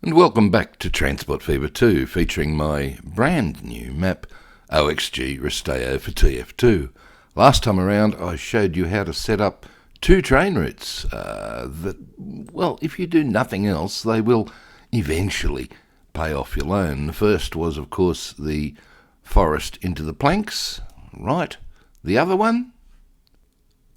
And welcome back to Transport Fever 2, featuring my brand new map, OXG Rostego for TF2. Last time around, I showed you how to set up two train routes that, well, if you do nothing else, they will eventually pay off your loan. The first was, of course, the forest into the planks, right? The other one?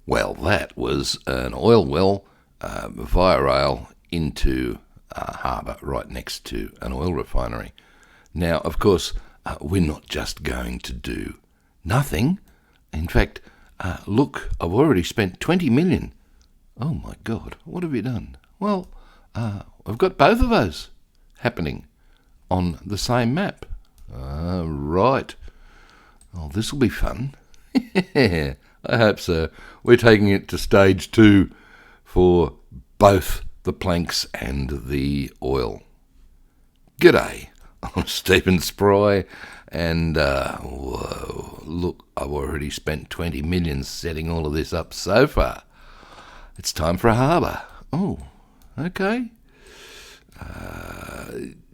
Well, that was an oil well via rail into a harbour right next to an oil refinery. Now, of course, we're not just going to do nothing. In fact, look, I've already spent 20 million. Oh my God, what have you done? Well, I've got both of those happening on the same map. Right. Oh, this will be fun. I hope so. We're taking it to stage 2 for both the planks and the oil. G'day, I'm Stephen Spry, and whoa, look, I've already spent 20 million setting all of this up so far. It's time for a harbour. Oh, okay.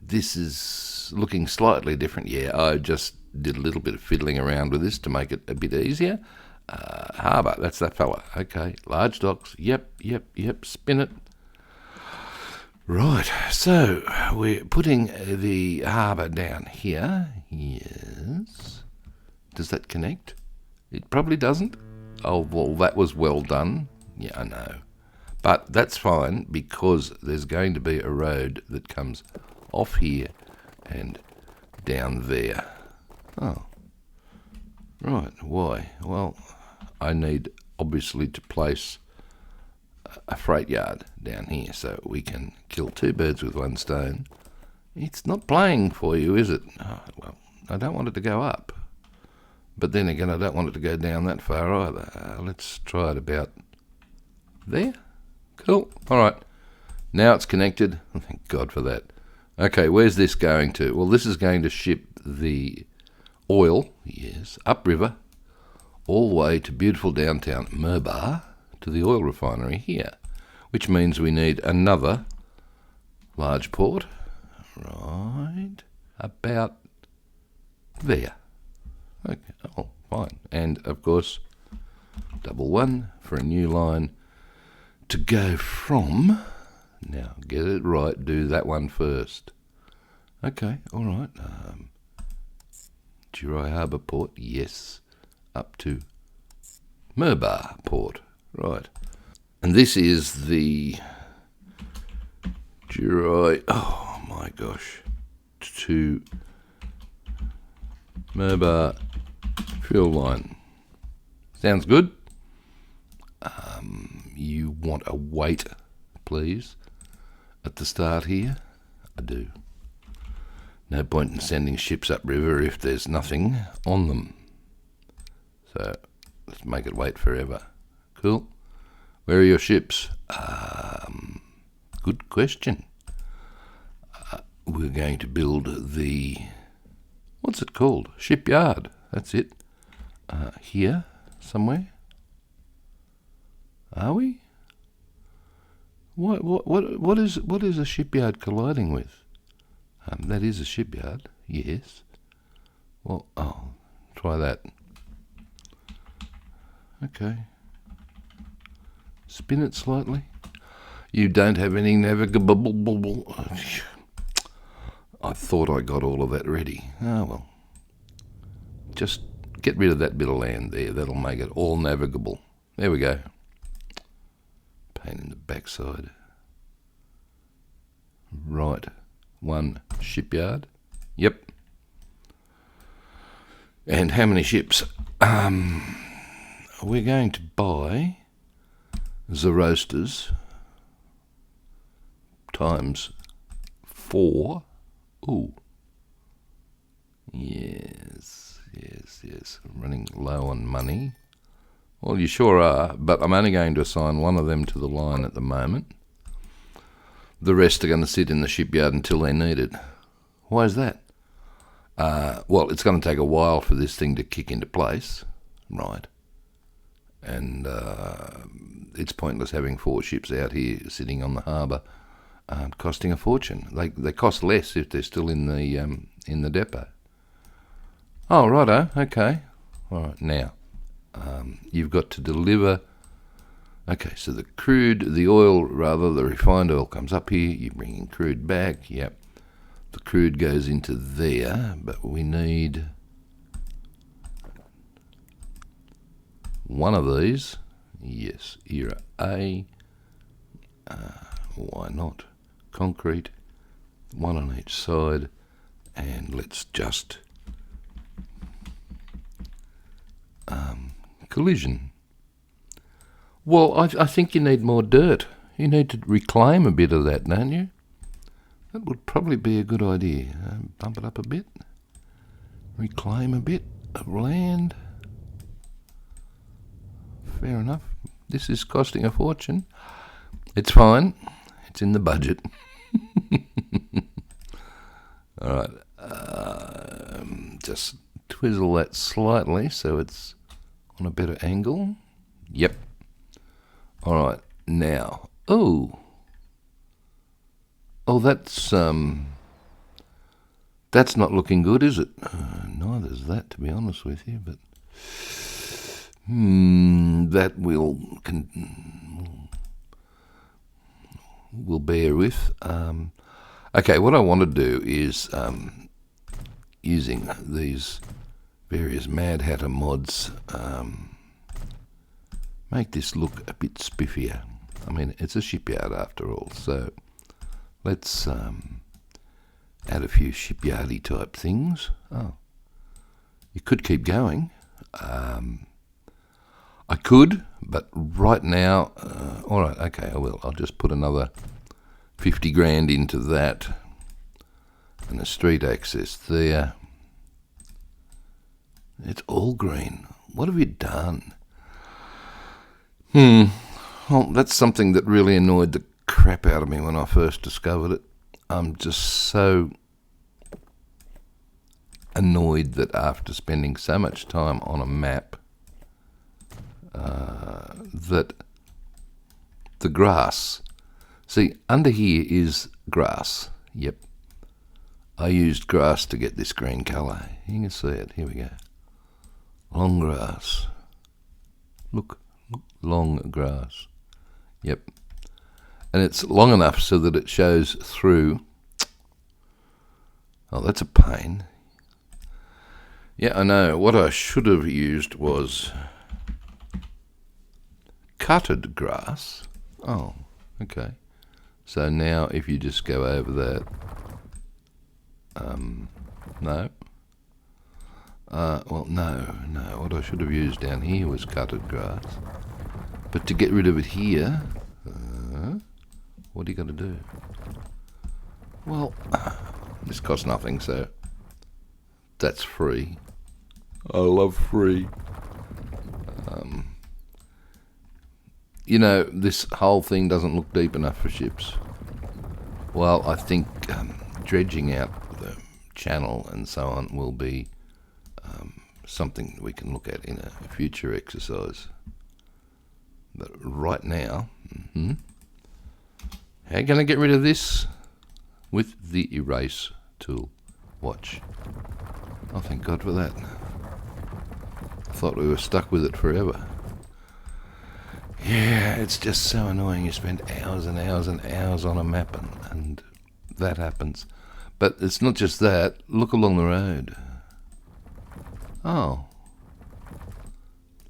This is looking slightly different. Yeah, I just did a little bit of fiddling around with this to make it a bit easier. Harbour, that's that fella. Okay, large docks. Yep, spin it. Right, so we're putting the harbour down here. Yes. Does that connect? It probably doesn't. Oh, well, that was well done. Yeah, I know. But that's fine because there's going to be a road that comes off here and down there. Oh. Right, why? Well, I need obviously to place a freight yard down here so we can kill two birds with one stone. It's not playing for you, is it? Oh, well, I don't want it to go up. But then again, I don't want it to go down that far either. Let's try it about there. Cool. All right. Now it's connected. Thank God for that. Okay, where's this going to? Well, this is going to ship the oil, yes, upriver, all the way to beautiful downtown Murbar, to the oil refinery here, which means we need another large port, right, about there. Okay, oh, fine. And, of course, double one for a new line to go from, now get it right, do that one first. Okay, all right. Jurai Harbour Port, yes, up to Murbar Port. Right. And this is the Jurai, oh my gosh, to Murbar fuel line. Sounds good. You want a weight, please, at the start here? I do. No point in sending ships upriver if there's nothing on them. So let's make it wait forever. Cool. Where are your ships? Good question. We're going to build the, what's it called? Shipyard. That's it. Here somewhere. Are we? What is a shipyard colliding with? That is a shipyard. Yes. Well, oh, try that. Okay. Spin it slightly. You don't have any navigable. I thought I got all of that ready. Oh, well. Just get rid of that bit of land there. That'll make it all navigable. There we go. Pain in the backside. Right. One shipyard. Yep. And how many ships? We're going to buy the roasters times 4. Ooh. Yes. I'm running low on money. Well, you sure are, but I'm only going to assign one of them to the line at the moment. The rest are going to sit in the shipyard until they need it. Why is that? Well, it's going to take a while for this thing to kick into place, right? And it's pointless having 4 ships out here sitting on the harbour costing a fortune. They cost less if they're still in the depot. Oh, righto, okay. All right, now you've got to deliver. Okay, so the refined oil comes up here. You bring in crude back. Yep, the crude goes into there, but we need one of these. Yes, era A. Why not? Concrete, one on each side, and let's just collision. Well, I think you need more dirt. You need to reclaim a bit of that, don't you? That would probably be a good idea. Bump it up a bit. Reclaim a bit of land. Fair enough. This is costing a fortune. It's fine. It's in the budget. All right. Just twizzle that slightly so it's on a better angle. Yep. All right. Now. Oh, that's not looking good, is it? Neither is that, to be honest with you. But that we'll bear with. Okay, what I want to do is using these various Mad Hatter mods, make this look a bit spiffier. I mean, it's a shipyard after all, so let's add a few shipyardy type things. Oh, you could keep going. I could, but right now, all right, okay, I will. I'll just put another 50 grand into that, and the street access there. It's all green. What have you done? Well, that's something that really annoyed the crap out of me when I first discovered it. I'm just so annoyed that after spending so much time on a map, that the grass, see, under here is grass. Yep. I used grass to get this green colour. You can see it. Here we go. Long grass. Look, long grass. Yep. And it's long enough so that it shows through. Oh, that's a pain. Yeah, I know. What I should have used was cutted grass. Oh, okay. So now if you just go over that, no. Well, no. What I should have used down here was cutted grass. But to get rid of it here, what are you going to do? Well, this costs nothing, so that's free. I love free. You know, this whole thing doesn't look deep enough for ships. Well, I think dredging out the channel and so on will be something we can look at in a future exercise. But right now, how are you going to get rid of this? With the erase tool. Watch. Oh, thank God for that. I thought we were stuck with it forever. Yeah, it's just so annoying. You spend hours and hours and hours on a map and that happens. But it's not just that. Look along the road. Oh.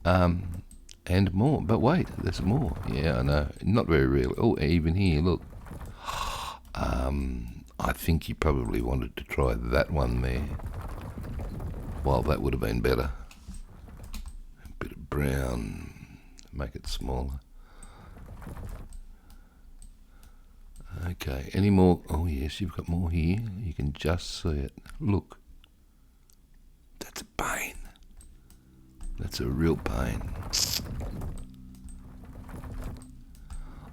And more. But wait, there's more. Yeah, I know. Not very real. Oh, even here, look. I think you probably wanted to try that one there. Well, that would have been better. A bit of brown. Make it smaller. Okay, any more? Oh yes, you've got more here. You can just see it. Look. That's a pain. That's a real pain.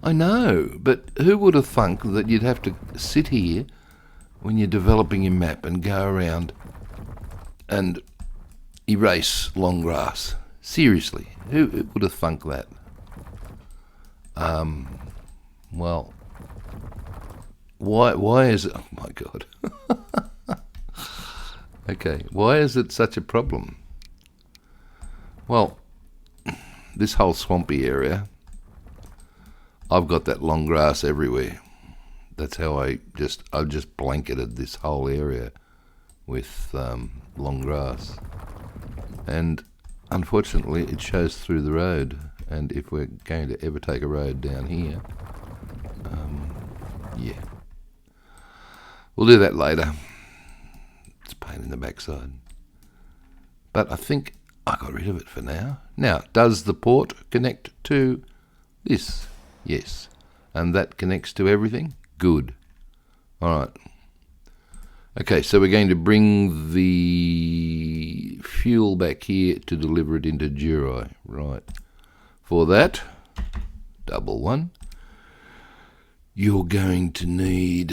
I know, but who would have thunk that you'd have to sit here when you're developing your map and go around and erase long grass? Seriously, who would have thunk that? Well, why is it? Oh my God. Okay, why is it such a problem? Well, this whole swampy area, I've got that long grass everywhere. That's how I've just blanketed this whole area with long grass. And unfortunately, it shows through the road. And if we're going to ever take a road down here, yeah. We'll do that later. It's a pain in the backside. But I think I got rid of it for now. Now, does the port connect to this? Yes. And that connects to everything? Good. All right. Okay, so we're going to bring the fuel back here to deliver it into Durai. Right. For that, double one, you're going to need...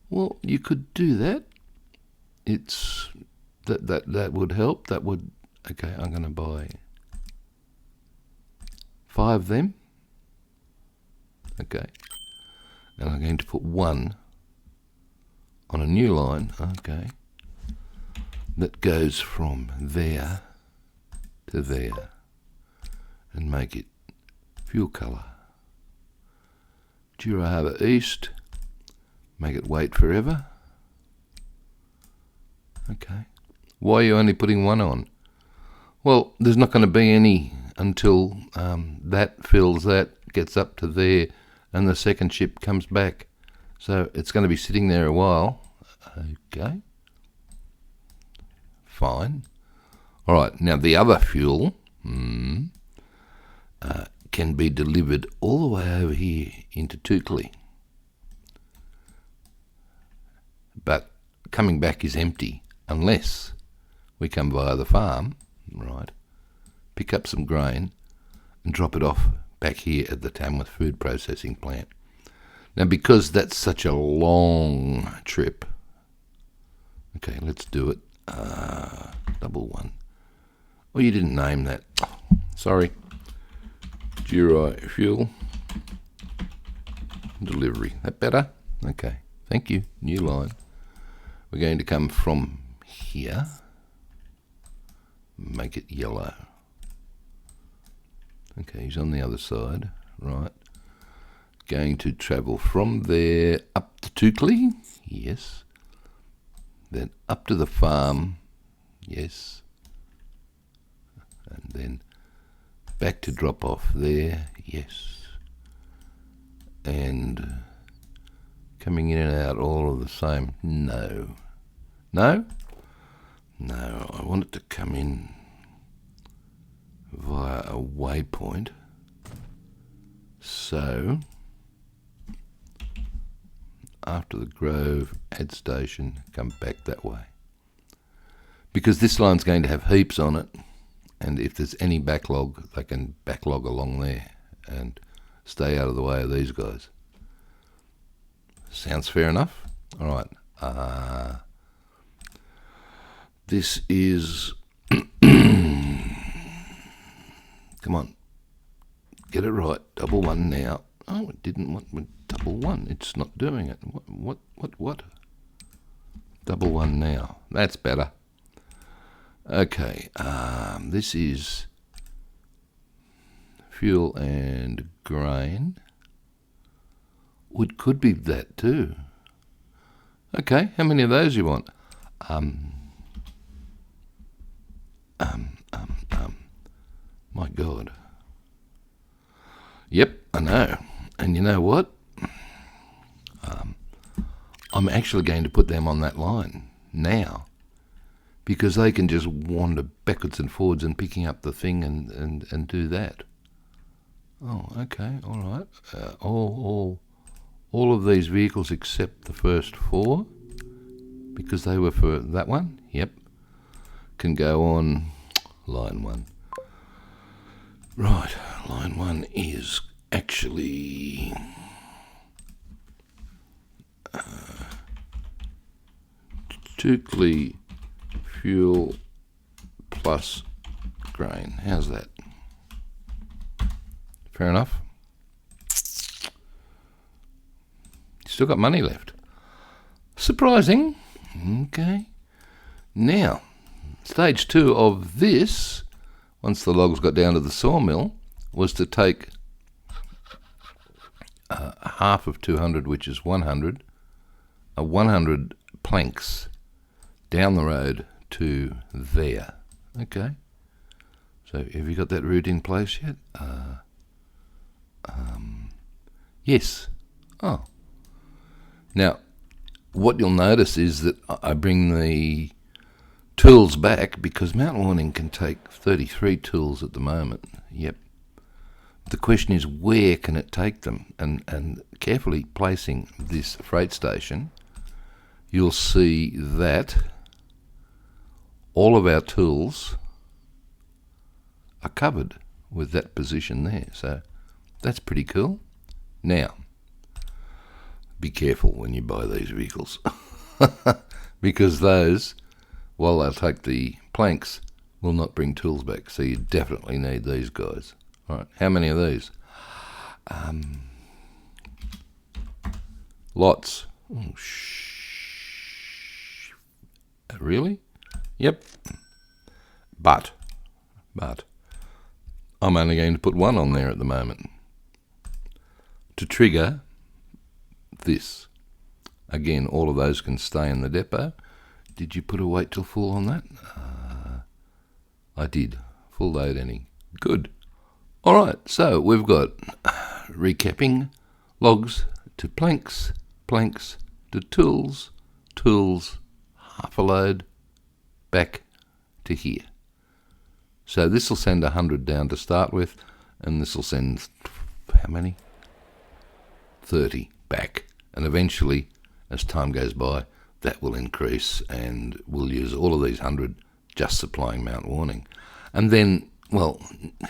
well, you could do that. It's... That would help. That would... Okay, I'm going to buy 5 of them. Okay. And I'm going to put 1 on a new line. Okay. That goes from there to there. And make it fuel colour. Durai Harbour East. Make it wait forever. Okay. Why are you only putting 1 on? Well, there's not going to be any until that fills that, gets up to there, and the second ship comes back. So it's going to be sitting there a while. Okay. Fine. All right. Now the other fuel can be delivered all the way over here into Tukli. But coming back is empty unless we come via the farm, right, pick up some grain and drop it off back here at the Tamworth Food Processing Plant. Now, because that's such a long trip, okay, let's do it. Double one. Oh, you didn't name that. Sorry. Durai fuel delivery. That better? Okay. Thank you. New line. We're going to come from here. Make it yellow. Okay, he's on the other side. Right. Going to travel from there up to Tukli. Yes. Then up to the farm. Yes. And then back to drop off there. Yes. And coming in and out all of the same. No. No? No, I want it to come in via a waypoint. So, after the Grove, add station, come back that way. Because this line's going to have heaps on it, and if there's any backlog, they can backlog along there and stay out of the way of these guys. Sounds fair enough? All right. This is... Come on. Get it right. Double one now. Oh, it didn't want double one. It's not doing it. What? Double one now. That's better. Okay. This is fuel and grain. Wood could be that too. Okay. How many of those you want? My God. Yep, I know. And you know what? I'm actually going to put them on that line now, because they can just wander backwards and forwards and picking up the thing and do that. Oh, okay, all right. All of these vehicles except the first 4, because they were for that one. Yep, can go on line 1. Right, line 1 is actually Tukli fuel plus grain. How's that? Fair enough? still got money left. Surprising. Okay. Now, stage 2 of this, once the logs got down to the sawmill, was to take half of 200, which is 100, 100 planks down the road to there. Okay. So have you got that route in place yet? Yes. Oh. Now, what you'll notice is that I bring the tools back because Mount Warning can take 33 tools at the moment. Yep. The question is, where can it take them? And carefully placing this freight station, you'll see that all of our tools are covered with that position there. So that's pretty cool. Now, be careful when you buy these vehicles because those, while they'll take the planks, will not bring tools back. So you definitely need these guys. All right, how many of these? Lots. Oh, really? Yep. But I'm only going to put one on there at the moment to trigger this. Again, all of those can stay in the depot. Did you put a wait till full on that? I did. Full load any. Good. All right, so we've got recapping logs to planks, planks to tools, tools, half a load, back to here. So this will send 100 down to start with, and this will send, how many? 30 back. And eventually, as time goes by, that will increase, and we'll use all of these 100 just supplying Mount Warning. And then, well,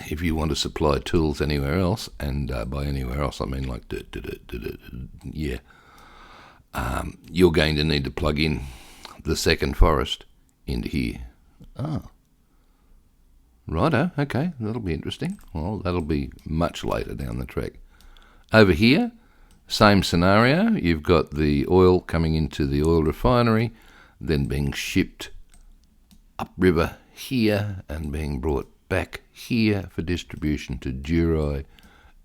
if you want to supply tools anywhere else, and by anywhere else I mean like you're going to need to plug in the second forest into here. Oh. Righto, okay, that'll be interesting. Well, that'll be much later down the track. Over here, same scenario. You've got the oil coming into the oil refinery, then being shipped upriver here and being brought back here for distribution to Durai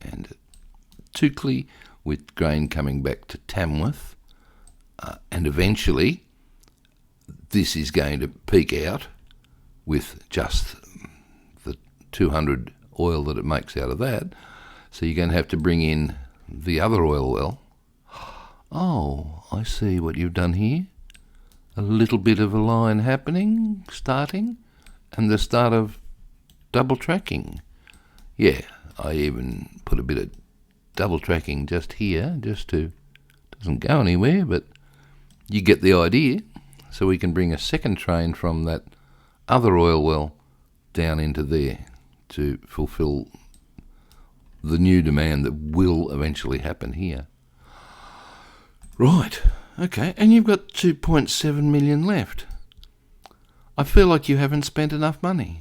and Toukley, with grain coming back to Tamworth. And eventually, this is going to peak out with just the 200 oil that it makes out of that. So you're going to have to bring in the other oil well. Oh, I see what you've done here. A little bit of a line happening, starting, and the start of double tracking. Yeah, I even put a bit of double tracking just here, just to, doesn't go anywhere, but you get the idea. So we can bring a second train from that other oil well down into there to fulfill the new demand that will eventually happen here. Right, okay, and you've got 2.7 million left. I feel like you haven't spent enough money.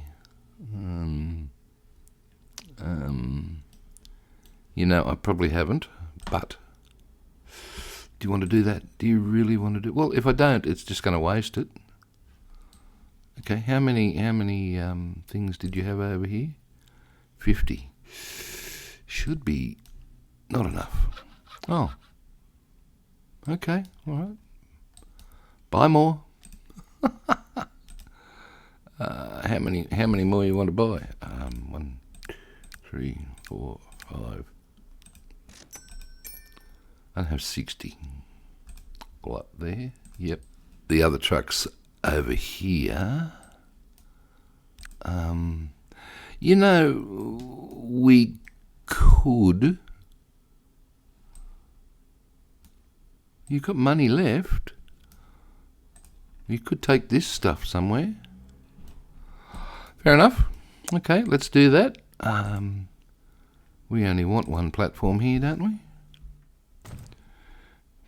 You know, I probably haven't, but do you want to do that? Do you really want to do? Well, if I don't, it's just going to waste it. Okay, how many things did you have over here? 50. Should be not enough. Oh. Okay, all right. Buy more. How many more you want to buy? 1, 3, 4, 5. I have 60. All up there. Yep. The other truck's over here. You know, we could. You've got money left. You could take this stuff somewhere. Fair enough. Okay, let's do that. We only want one platform here, don't we?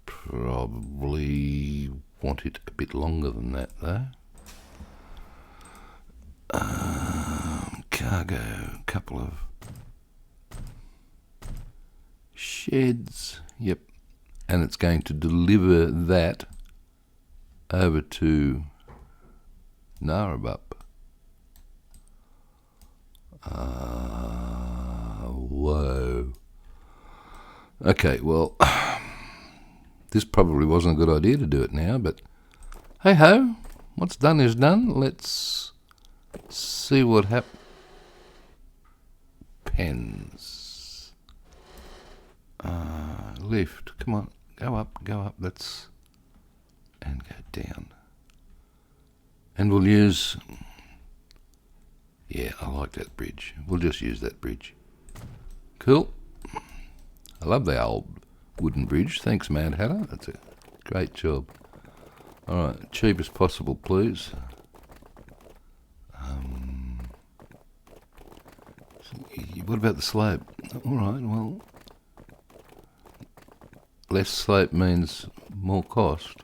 Probably want it a bit longer than that, though. Cargo, couple of sheds. Yep. and it's going to deliver that over to Narrabeen. Whoa. Okay, well, this probably wasn't a good idea to do it now, but hey ho, what's done is done. Let's see what happens. Lift, come on, go up, and go down. And we'll use, yeah, I like that bridge. We'll just use that bridge. Cool. I love the old wooden bridge. Thanks, Mad Hatter. That's a great job. All right, cheap as possible, please. What about the slope? All right, well, less slope means more cost.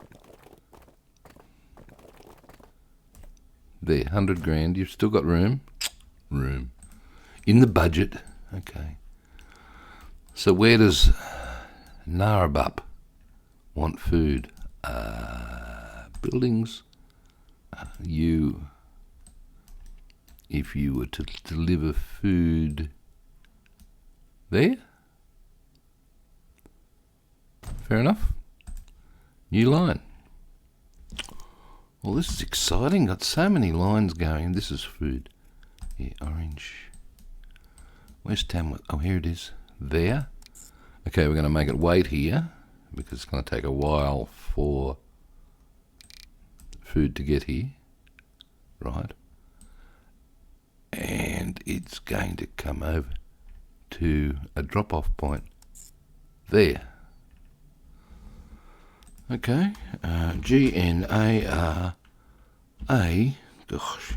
There, 100 grand. You've still got room. Room. In the budget. Okay. So where does Narrabeen want food? Buildings. If you were to deliver food there? Fair enough. New line. Well, this is exciting. Got so many lines going. This is food. Yeah, orange. Where's Tamworth? Oh, here it is. There. Okay, we're going to make it wait here because it's going to take a while for food to get here. Right. And it's going to come over to a drop-off point there. Okay, GNARA, gosh,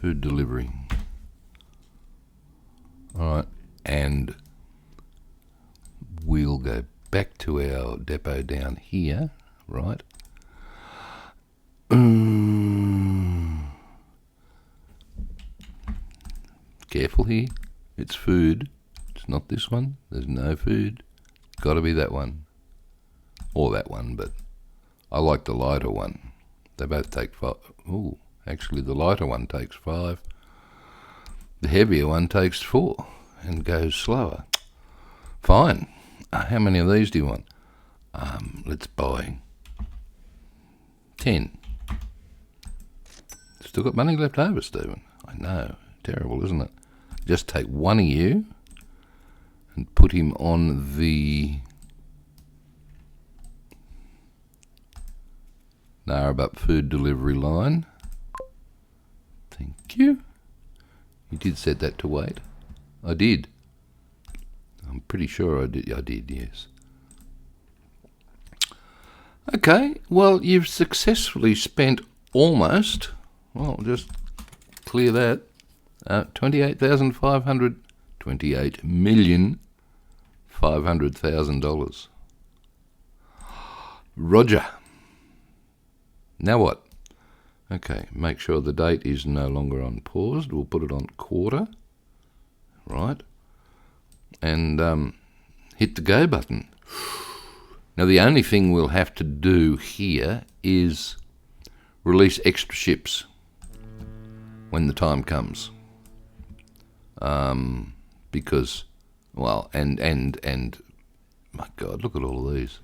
food delivery. All right, and we'll go back to our depot down here, right? Careful here, it's food. It's not this one. There's no food. Got to be that one. Or that one, but I like the lighter one. They both take 5. Ooh, actually the lighter one takes 5. The heavier one takes 4 and goes slower. Fine. How many of these do you want? Let's buy 10. Still got money left over, Stephen. I know. Terrible, isn't it? Just take one of you and put him on the Narrabeen food delivery line. Thank you. You did set that to wait. I did. I'm pretty sure I did, yes. Okay, well, you've successfully spent almost, well, just clear that, $28,500, $28,500,000. Roger. Now what? Okay, make sure the date is no longer on paused. We'll put it on quarter, right? And hit the go button. Now the only thing we'll have to do here is release extra ships when the time comes. Because, well, and my God, look at all of these.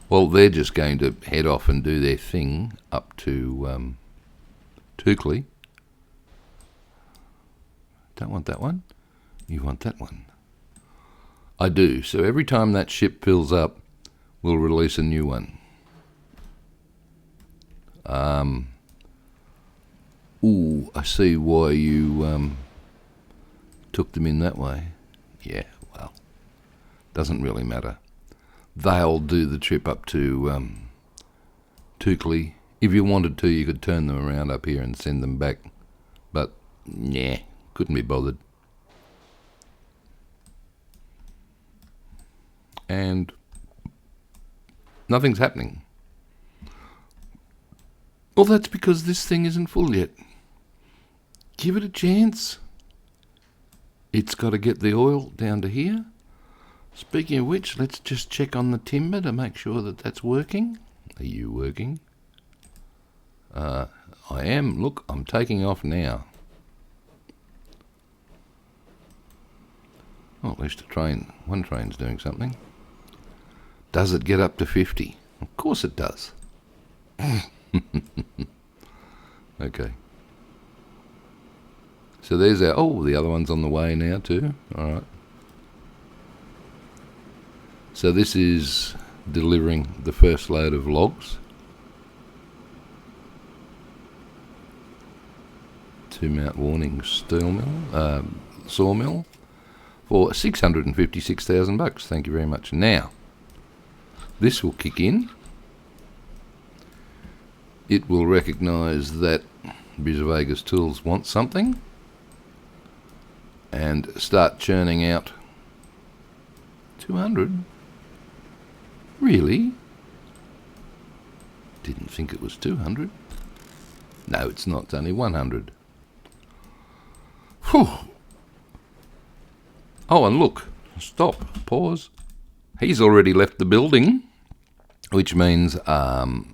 Well, they're just going to head off and do their thing up to Toukley. Don't want that one. You want that one. I do. So every time that ship fills up, we'll release a new one. Ooh, I see why you took them in that way. Yeah, well, doesn't really matter. They'll do the trip up to Toukley. If you wanted to, you could turn them around up here and send them back. But, yeah, couldn't be bothered. And nothing's happening. Well, that's because this thing isn't full yet. Give it a chance. it's got to get the oil down to here. Speaking of which, let's just check on the timber to make sure that that's working. Are you working? I am. Look, I'm taking off now. Well, at least one train's doing something. Does it get up to 50? Of course it does. Okay. So there's our... Oh, the other one's on the way now too. All right. So this is delivering the first load of logs. 2 Mount Warning sawmill for $656,000. Thank you very much. Now, this will kick in. It will recognise that Bisavegas Tools wants something and start churning out 200. Really? Didn't think it was 200. No, it's not. It's only 100. Whew. Oh, and look. Stop. Pause. He's already left the building, which means, oh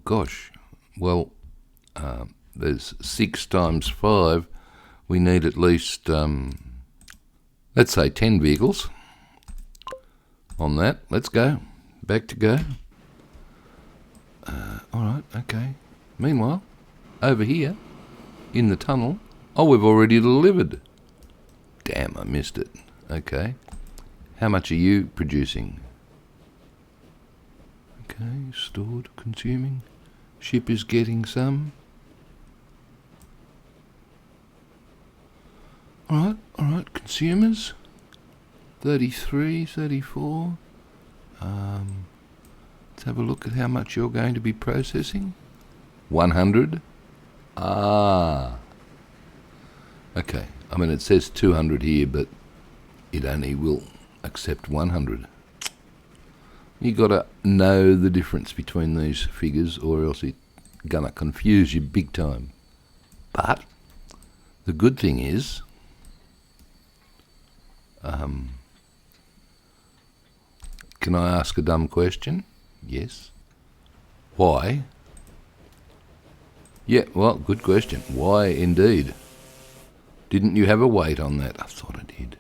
gosh, well, there's 6 times 5. We need at least, let's say 10 vehicles on that. Let's go. Back to go. All right, okay. Meanwhile, over here, in the tunnel, oh, we've already delivered. Damn, I missed it. Okay. How much are you producing? Okay, stored, consuming. Ship is getting some. All right, consumers. 33, 34. Let's have a look at how much you're going to be processing. 100. Ah. Okay, I mean it says 200 here, but it only will accept 100. You got to know the difference between these figures, or else it's gonna confuse you big time. But the good thing is, can I ask a dumb question? Yes. Why? Yeah, well, good question. Why indeed? Didn't you have a weight on that? I thought I did.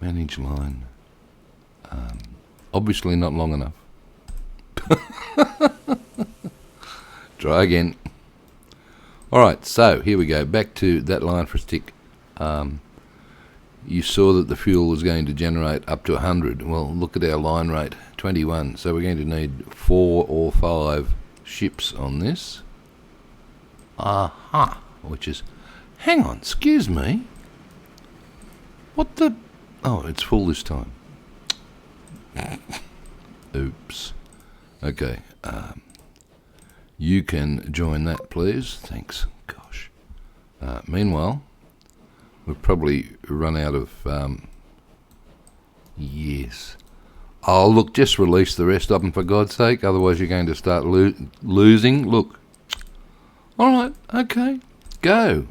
Manage line. Obviously not long enough. Try again. Alright, so here we go. Back to that line for a stick. You saw that the fuel was going to generate up to 100. Well, look at our line rate, 21. So we're going to need 4 or 5 ships on this. Aha. Which is... Hang on, excuse me. What the... Oh, it's full this time. Oops. Okay. You can join that, please. Thanks. Gosh. Meanwhile, we've probably run out of... yes. Oh, look, just release the rest of them, for God's sake. Otherwise, you're going to start losing. Look. All right. Okay. Go.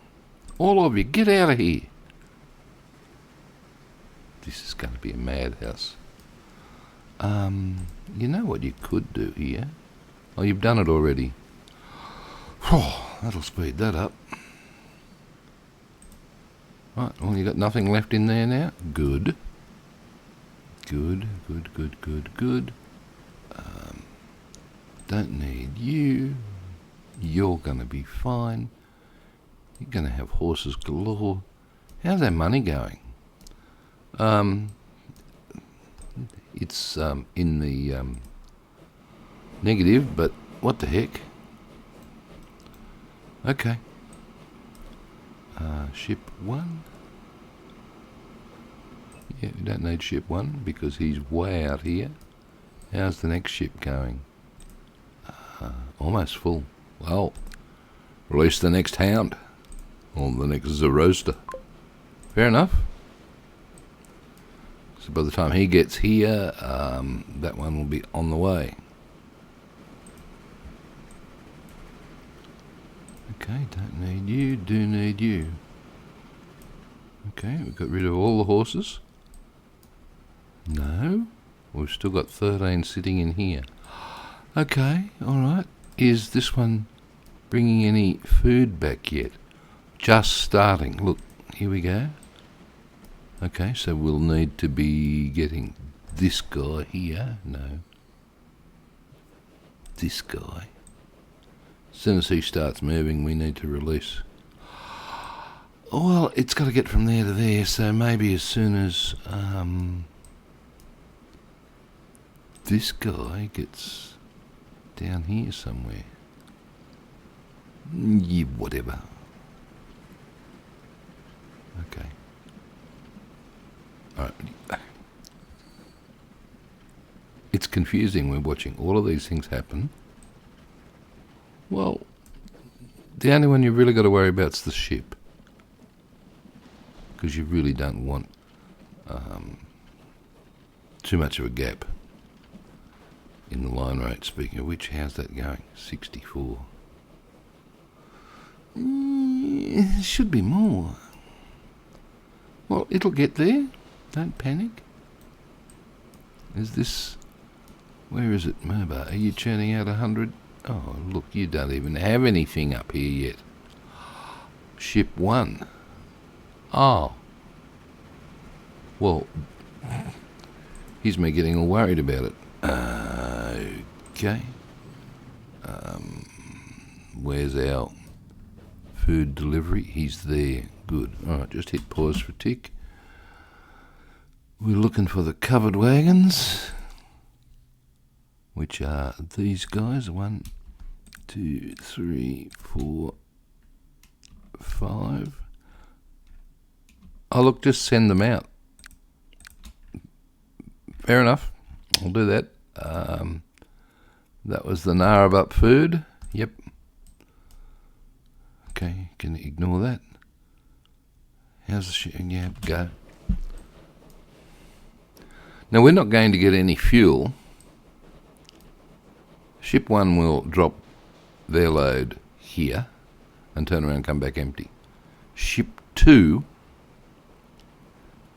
All of you, get out of here. This is going to be a madhouse. You know what you could do here? Oh, you've done it already. Oh, that'll speed that up. Right, well, you got nothing left in there now? Good. Good. Don't need you. You're going to be fine. You're going to have horses galore. How's that money going? It's in the negative, but what the heck? Okay. Ship 1. Yeah, we don't need ship 1 because he's way out here. How's the next ship going? Almost full. Well, release the next hound. Or the next Zoroaster. Fair enough. So by the time he gets here, that one will be on the way. Okay, don't need you, do need you. Okay, we've got rid of all the horses. No, we've still got 13 sitting in here. Okay, alright. Is this one bringing any food back yet? Just starting. Look, here we go. Okay, so we'll need to be getting this guy here. No. This guy. As soon as he starts moving, we need to release. Well, it's got to get from there to there, so maybe as soon as this guy gets down here somewhere. Yeah, whatever. Okay. Alright. It's confusing. We're watching all of these things happen. Well, the only one you've really got to worry about is the ship. Because you really don't want too much of a gap in the line rate. Speaking of which, how's that going? 64. Should be more. Well, it'll get there. Don't panic. Is this... Where is it, Merba? Are you churning out 100? Oh, look, you don't even have anything up here yet. Ship 1. Oh. Well, here's me getting all worried about it. Okay. Where's our food delivery? He's there. Good. Alright, just hit pause for a tick. We're looking for the covered wagons, which are these guys. 1, 2, 3, 4, 5. Oh, look, just send them out. Fair enough. I'll do that. That was the Narrabut food. Yep. Okay, can ignore that. How's the shit? Yeah, go. Now, we're not going to get any fuel. Ship 1 will drop their load here and turn around and come back empty. Ship 2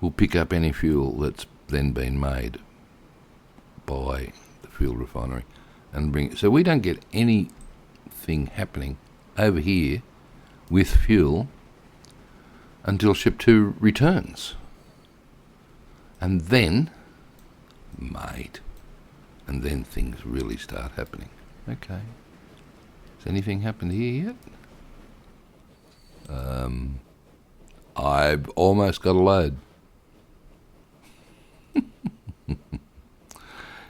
will pick up any fuel that's then been made by the fuel refinery and bring it. So we don't get anything happening over here with fuel until Ship 2 returns. And then... mate. And then things really start happening. Okay. Has anything happened here yet? I've almost got a load.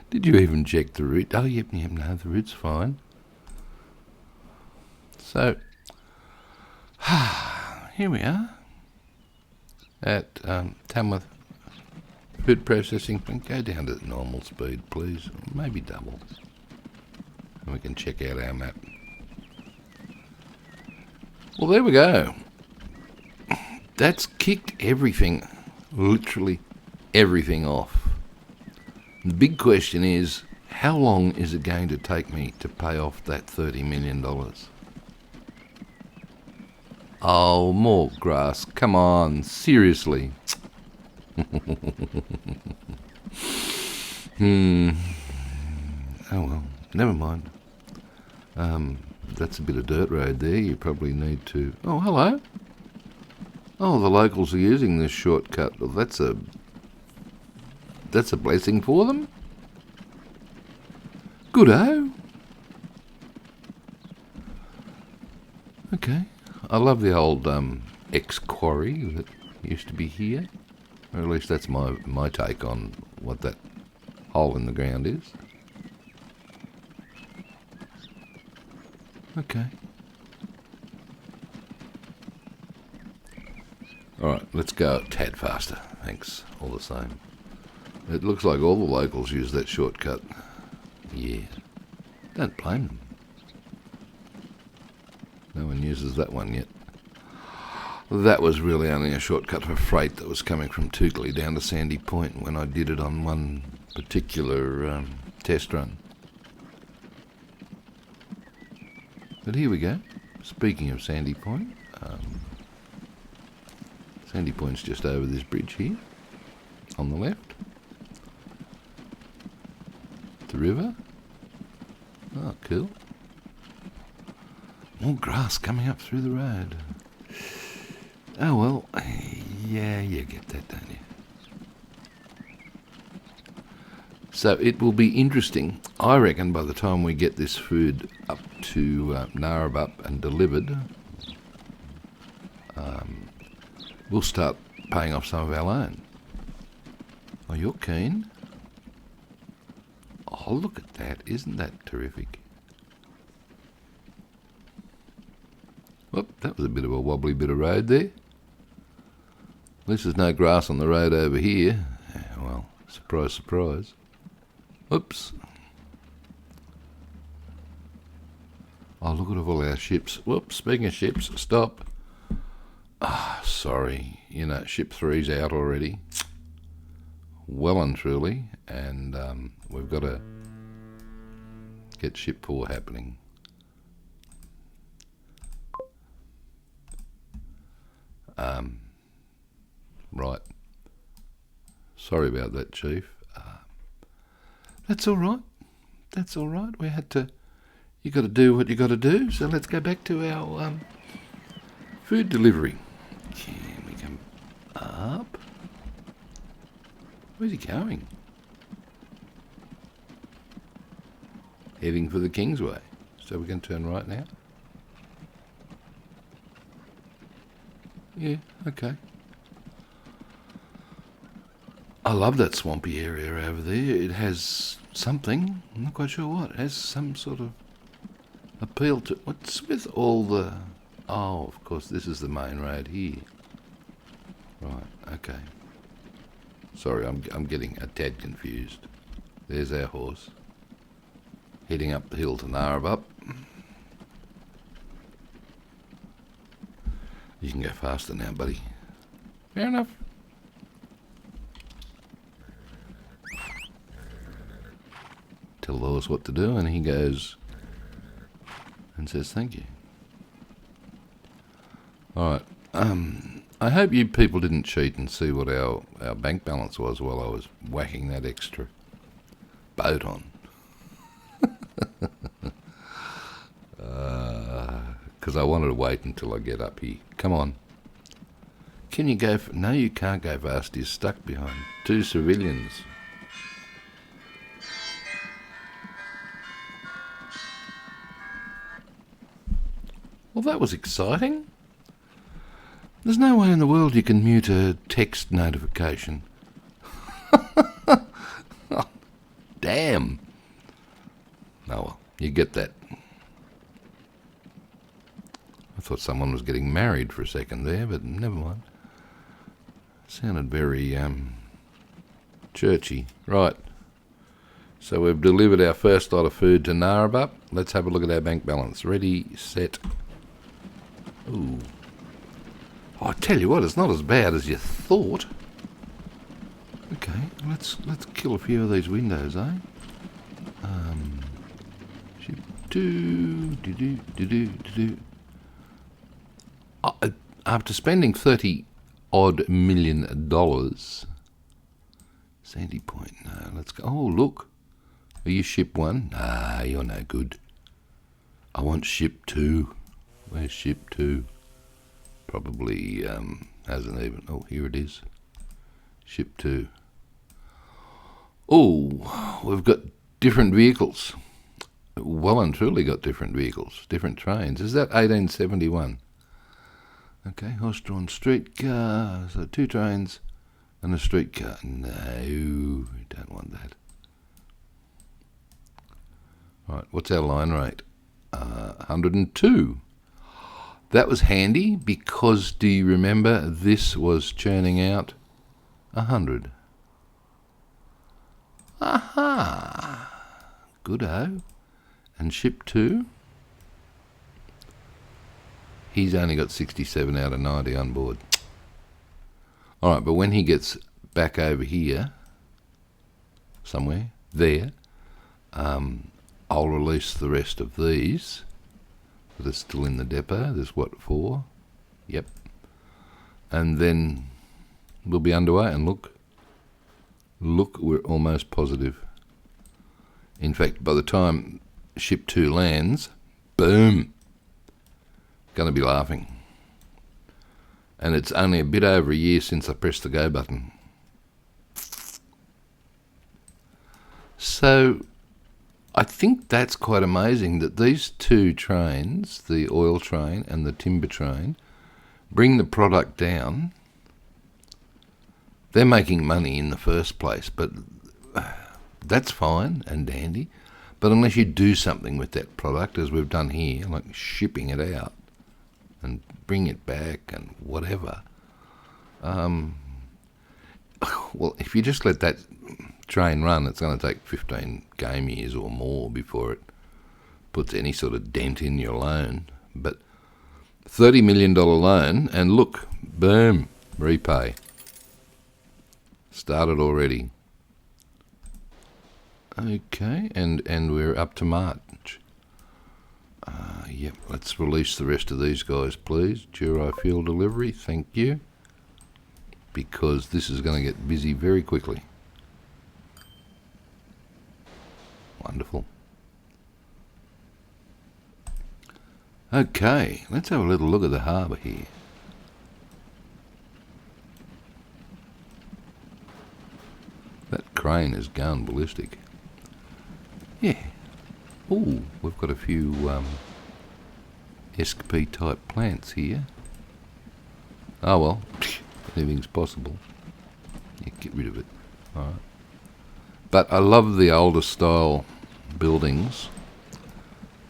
Did you even check the route? Oh, yep, no, the route's fine. So, here we are at Tamworth Food Processing. Go down to normal speed, please. Maybe double. And we can check out our map. Well, there we go. That's kicked everything, literally everything off. The big question is, how long is it going to take me to pay off that $30 million? Oh, more grass. Come on, seriously. Oh well, never mind. That's a bit of dirt road there. You probably need to... Oh, hello. Oh, the locals are using this shortcut. Well, that's a blessing for them. Good-o. Okay. I love the old ex-quarry that used to be here. Or at least that's my take on what that hole in the ground is. Okay. Alright, let's go a tad faster. Thanks, all the same. It looks like all the locals use that shortcut. Yeah. Don't blame them. No one uses that one yet. That was really only a shortcut for freight that was coming from Toukley down to Sandy Point when I did it on one particular test run. But here we go. Speaking of Sandy Point, Sandy Point's just over this bridge here, on the left. The river. Oh, cool. More grass coming up through the road. Oh, well, yeah, you get that, don't you? So it will be interesting. I reckon by the time we get this food up to Narrabeen and delivered, we'll start paying off some of our loan. Oh, you're keen? Oh, look at that. Isn't that terrific? Whoop, that was a bit of a wobbly bit of road there. At least there's no grass on the road over here. Well, surprise, surprise. Oops. Oh, look at all our ships. Whoops, speaking of ships, stop. Ah, sorry. You know, ship 3's out already. Well and truly. And we've got to get ship 4 happening. Right. Sorry about that, Chief. That's all right. That's all right. We had to... You got to do what you got to do. So let's go back to our food delivery. Can we come up? Where's he going? Heading for the Kingsway. So we're going to turn right now? Yeah, okay. I love that swampy area over there. It has something, I'm not quite sure what. It has some sort of appeal to... What's with all the... Oh, of course, this is the main road here. Right, okay. Sorry, I'm getting a tad confused. There's our horse. Heading up the hill to Narrabeen. You can go faster now, buddy. Fair enough. Tell the horse what to do, and he goes and says thank you. Alright, I hope you people didn't cheat and see what our bank balance was while I was whacking that extra boat on. Because I wanted to wait until I get up here. Come on. Can you go... No, you can't go fast. You're stuck behind 2 civilians. Well, that was exciting. There's no way in the world you can mute a text notification. Oh, damn. Oh well, you get that. I thought someone was getting married for a second there, but never mind. Sounded very churchy. Right. So we've delivered our first lot of food to Narrabeen. Let's have a look at our bank balance. Ready, set. Ooh. Oh, I tell you what, it's not as bad as you thought. Okay, let's kill a few of these windows, eh? Ship 2. After spending $30-odd million, Sandy Point. No, let's go. Oh, look. Are you ship 1? Nah, you're no good. I want ship 2. Where's ship 2? Probably hasn't even... Oh, here it is. Ship 2. Oh, we've got different vehicles. Well and truly got different vehicles. Different trains. Is that 1871? Okay, horse-drawn streetcar. So 2 trains and a streetcar. No, we don't want that. Right, what's our line rate? 102. That was handy because, do you remember, this was churning out 100. Aha! Good-o. And ship 2? He's only got 67 out of 90 on board. Alright, but when he gets back over here, somewhere, there, I'll release the rest of these that are still in the depot. There's what, 4? Yep. and then we'll be underway. And look, we're almost positive. In fact, by the time ship 2 lands, boom, going to be laughing. And it's only a bit over a year since I pressed the go button. So I think that's quite amazing that these 2 trains, the oil train and the timber train, bring the product down. They're making money in the first place, but that's fine and dandy. But unless you do something with that product, as we've done here, like shipping it out and bring it back and whatever, well, if you just let that train run, it's going to take 15 game years or more before it puts any sort of dent in your loan. But $30 million loan, and look, boom, repay. Started already. Okay, and we're up to March. Yep, let's release the rest of these guys, please. Duro fuel delivery, thank you. Because this is going to get busy very quickly. Wonderful. Okay, let's have a little look at the harbour here. That crane is going ballistic. Yeah. Ooh, we've got a few SKP type plants here. Oh well, anything's possible. Yeah, get rid of it. Alright. But I love the older style buildings,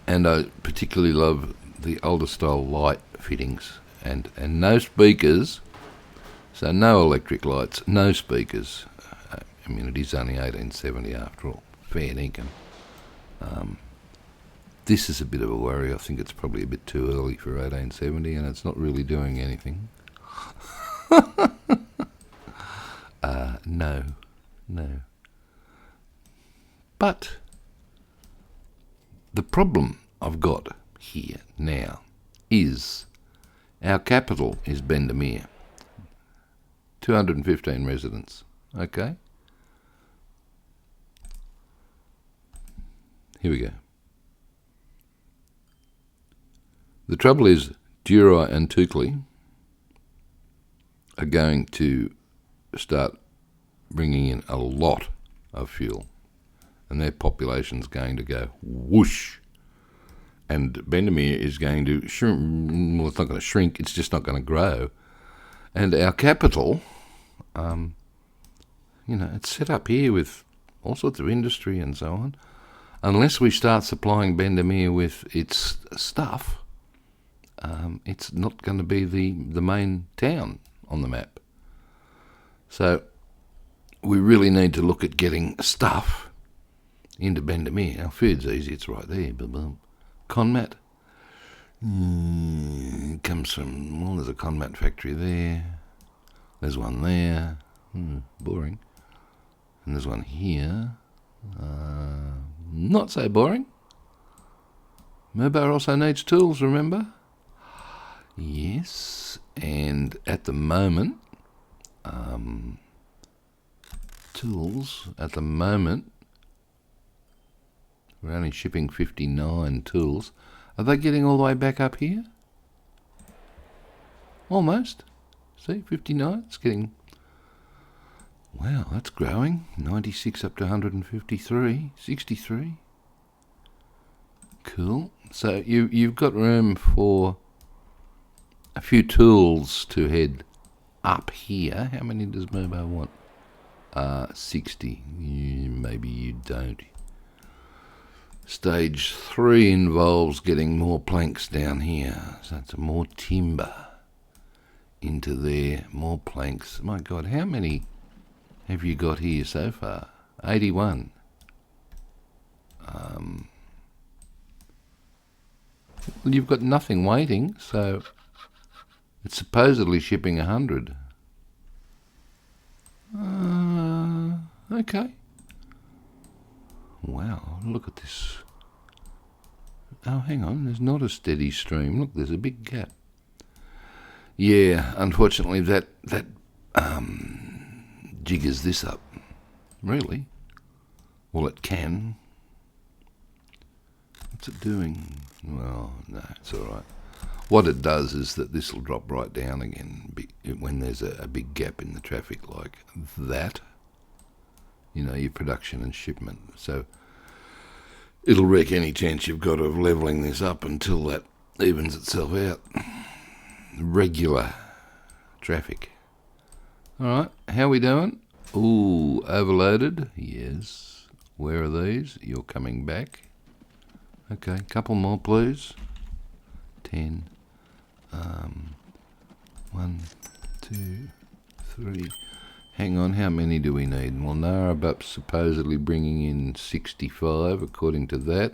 and I particularly love the older style light fittings, and no speakers, so no electric lights, no speakers. I mean, it is only 1870 after all, fair dinkum. This is a bit of a worry. I think it's probably a bit too early for 1870, and it's not really doing anything. No. But the problem I've got here now is our capital is Bendemeer. 215 residents. Okay? Here we go. The trouble is, Duri and Tukli are going to start bringing in a lot of fuel, and their population's going to go whoosh. And Bendemeer is going to shrink. Well, it's not going to shrink, it's just not going to grow. And our capital, it's set up here with all sorts of industry and so on. Unless we start supplying Bendemeer with its stuff, it's not going to be the main town on the map. So we really need to look at getting stuff into Bendemeer. Our food's easy, it's right there. Boom. Conmat comes from, well, there's a Conmat factory there. There's one there. Boring. And there's one here. Not so boring. Merbar also needs tools, remember? Yes, and at the moment, tools, at the moment, we're only shipping 59 tools. Are they getting all the way back up here? Almost. See, 59, it's getting, wow, that's growing. 96 up to 153, 63. Cool. So you've got room for a few tools to head up here. How many does Merbo want? 60. Maybe you don't. Stage 3 involves getting more planks down here. So it's more timber into there. More planks. My God, how many have you got here so far? 81. Well, you've got nothing waiting, so it's supposedly shipping 100. Okay. Wow, look at this. Oh, hang on, there's not a steady stream. Look, there's a big gap. Yeah, unfortunately that jiggers this up, really. Well, it can. What's it doing? Well, no, it's all right. What it does is that this will drop right down again when there's a big gap in the traffic like that. You know, your production and shipment. So it'll wreck any chance you've got of levelling this up until that evens itself out. Regular traffic. All right, how are we doing? Ooh, overloaded. Yes. Where are these? You're coming back. Okay, couple more, please. 10. 1, 2, 3. Hang on, how many do we need? Well, Narrabup's supposedly bringing in 65, according to that.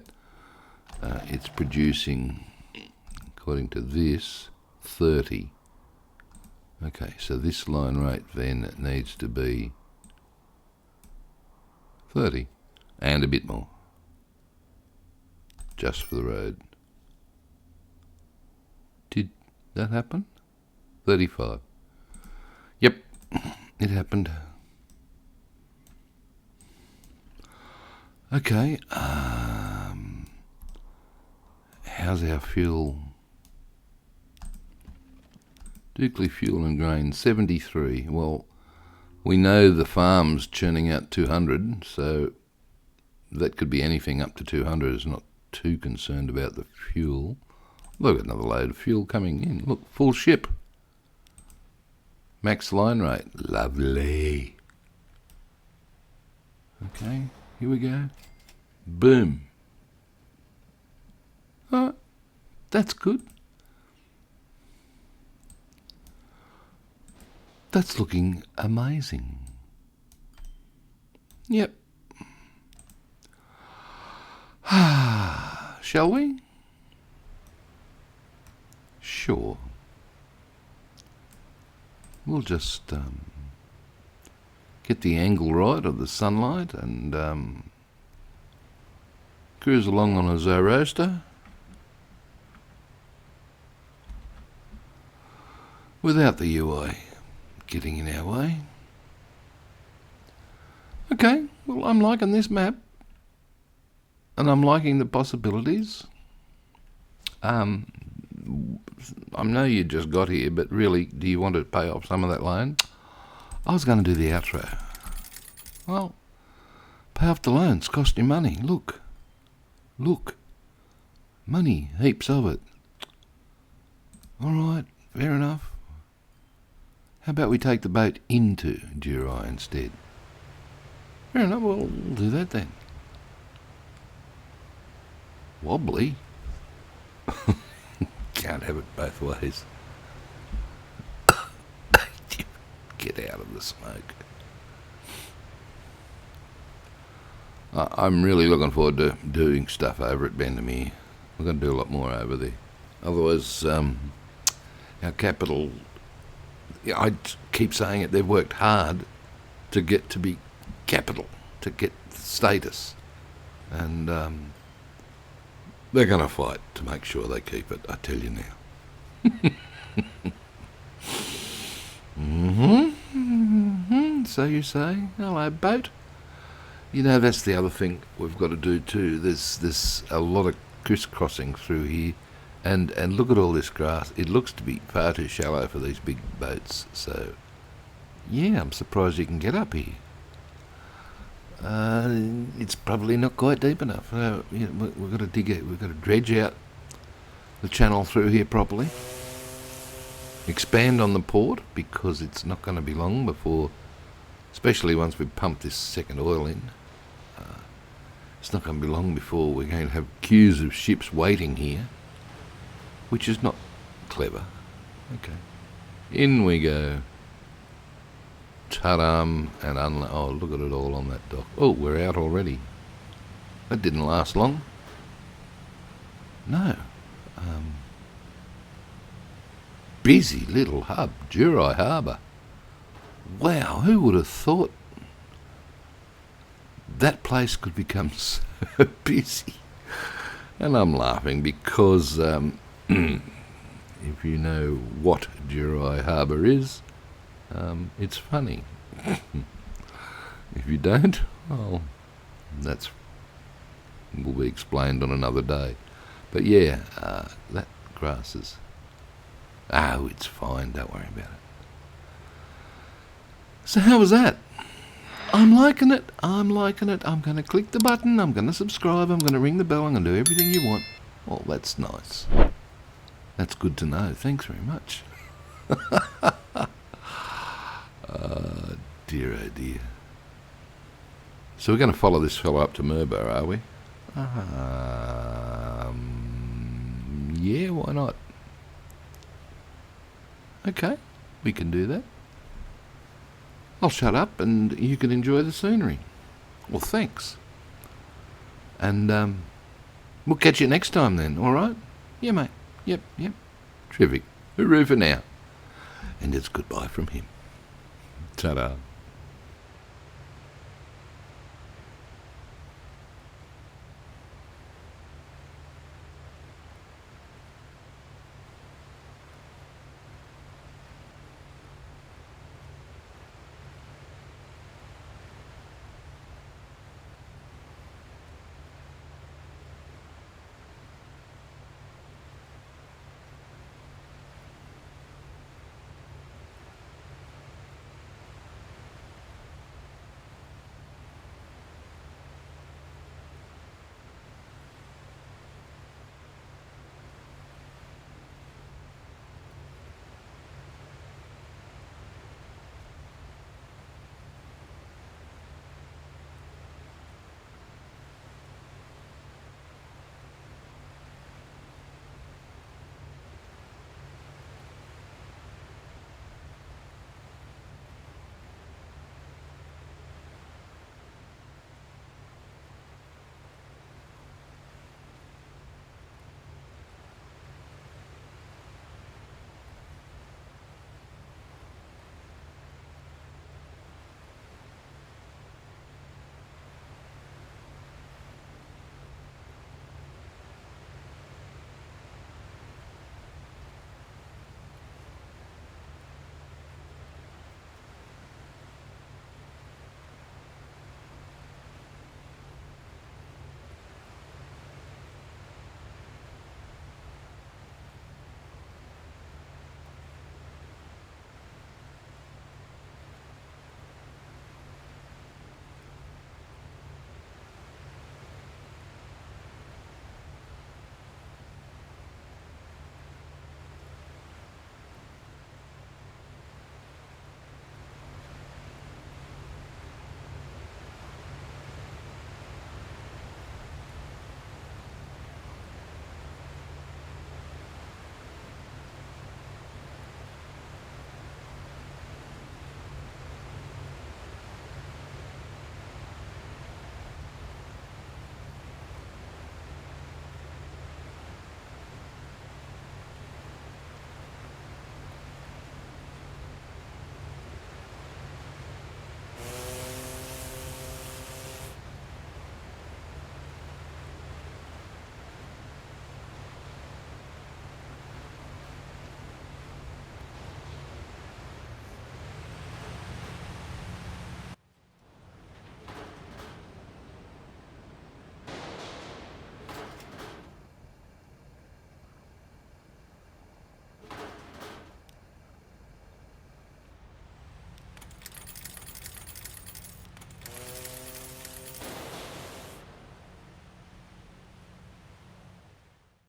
It's producing, according to this, 30. Okay, so this line rate then needs to be 30, and a bit more, just for the road. Did that happen? 35. Yep, it happened. Okay, how's our fuel? Dukley fuel and grain, 73. Well, we know the farm's churning out 200, so that could be anything up to 200. Is not too concerned about the fuel. Look, another load of fuel coming in. Look, full ship. Max line rate. Lovely. Okay, here we go. Boom. Oh, that's good. That's looking amazing. Yep. Shall we? Sure. We'll just get the angle right of the sunlight and cruise along on a Zoroaster without the UI getting in our way. Okay, well, I'm liking this map and I'm liking the possibilities. I know you just got here, but really, do you want to pay off some of that loan? I was going to do the outro. Well, pay off the loans, cost you money. Look. Money, heaps of it. All right, fair enough. How about we take the boat into Durai instead? Fair enough, we'll do that then. Wobbly. Can't have it both ways. Get out of the smoke. I'm really looking forward to doing stuff over at Bendemeer. We're going to do a lot more over there. Otherwise, our capital, I keep saying it, they've worked hard to get to be capital, to get status. And they're going to fight to make sure they keep it, I tell you now. So you say, hello boat. You know, that's the other thing we've got to do too. There's a lot of crisscrossing through here, and look at all this grass. It looks to be far too shallow for these big boats. So, yeah, I'm surprised you can get up here. It's probably not quite deep enough. We've got to dig it. We've got to dredge out the channel through here properly. Expand on the port, because it's not going to be long before, especially once we pump this second oil in, it's not going to be long before we're going to have queues of ships waiting here, which is not clever. Okay, in we go. Ta-dam, and oh, look at it all on that dock. Oh, we're out already. That didn't last long. No. Busy little hub, Durai Harbour. Wow, who would have thought that place could become so busy? And I'm laughing because, if you know what Jurai Harbour is, it's funny. If you don't, well, that's will be explained on another day. But yeah, that grass is... Oh, it's fine, don't worry about it. So how was that? I'm liking it. I'm liking it. I'm going to click the button. I'm going to subscribe. I'm going to ring the bell. I'm going to do everything you want. Well, that's nice. That's good to know. Thanks very much. Dear, oh dear. So we're going to follow this fellow up to Murbo, are we? Yeah, why not? Okay, we can do that. I'll shut up and you can enjoy the scenery. Well, thanks. And we'll catch you next time then, all right? Yeah, mate. Yep. Terrific. Hooroo for now. And it's goodbye from him. Ta-da.